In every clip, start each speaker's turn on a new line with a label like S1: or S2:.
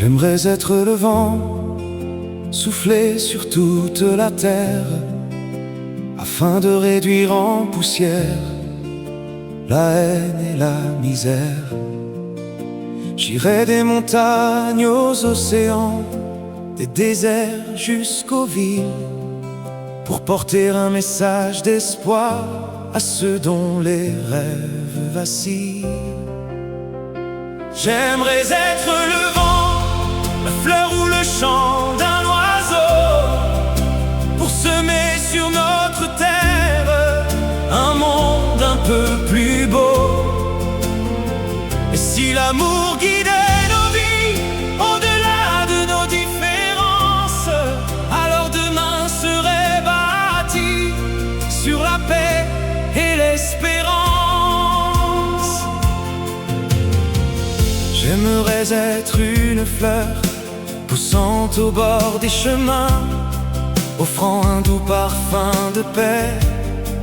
S1: J'aimerais être le vent, souffler sur toute la terre, afin de réduire en poussière la haine et la misère. J'irai des montagnes aux océans, des déserts jusqu'aux villes, pour porter un message d'espoir à ceux dont les rêves vacillent. J'aimerais être le vent, la fleur ou le chant d'un oiseau, pour semer sur notre terre un monde un peu plus beau. Et si l'amour guidait nos vies au-delà de nos différences, alors demain serait bâti sur la paix et l'espérance. J'aimerais être une fleur poussant au bord des chemins, offrant un doux parfum de paix,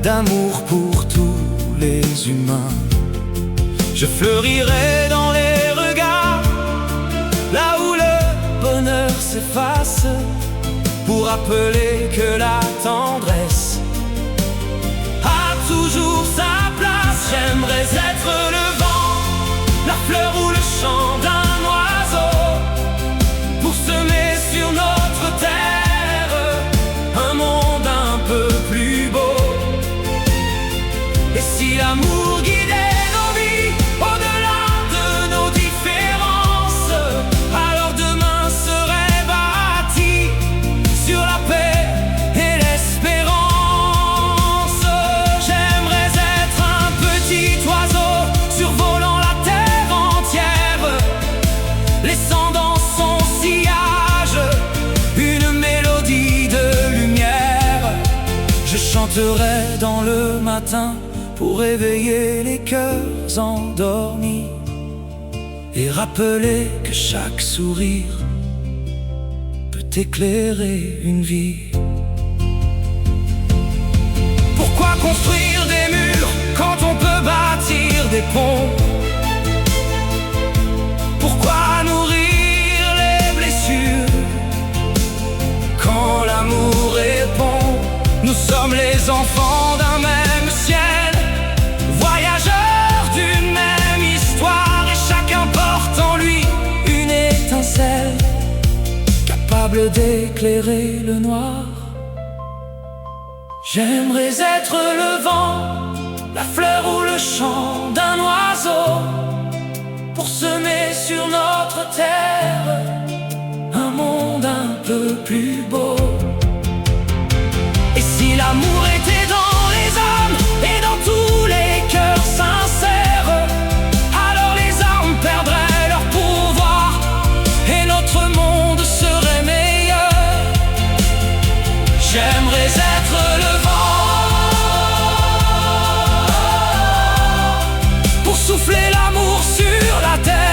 S1: d'amour pour tous les humains. Je fleurirai dans les regards, là où le bonheur s'efface, pour rappeler que la tendresse a toujours sa place. J'aimerais être le vent, la fleur ou le chant d'un oiseau, pour semer sur notre terre un monde un peu plus beau. Et si l'amour guidait nos vies au-delà de nos différences, alors demain serait bâti sur la paix et l'espérance. J'aimerais être un petit oiseau survolant la terre entière, laissant dans son sillage une mélodie de lumière. Je chanterai dans le matin pour réveiller les cœurs endormis et rappeler que chaque sourire peut éclairer une vie. Pourquoi construire des murs quand on peut bâtir des ponts? Pourquoi nourrir les blessures quand l'amour répond? Nous sommes les enfants d'un même ciel, voyageurs d'une même histoire, et chacun porte en lui une étincelle capable d'éclairer le noir. J'aimerais être le vent, la fleur ou le chant d'un oiseau, pour semer sur notre terre un monde un peu plus beau. Et si l'amour était dans les âmes et dans tous les cœurs sincères, alors les armes perdraient leur pouvoir et notre monde serait meilleur. J'aimerais être le vent, pour souffler l'amour sur la terre.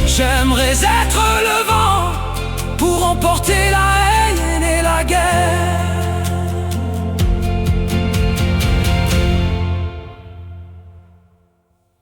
S1: J'aimerais être le vent, pour emporter la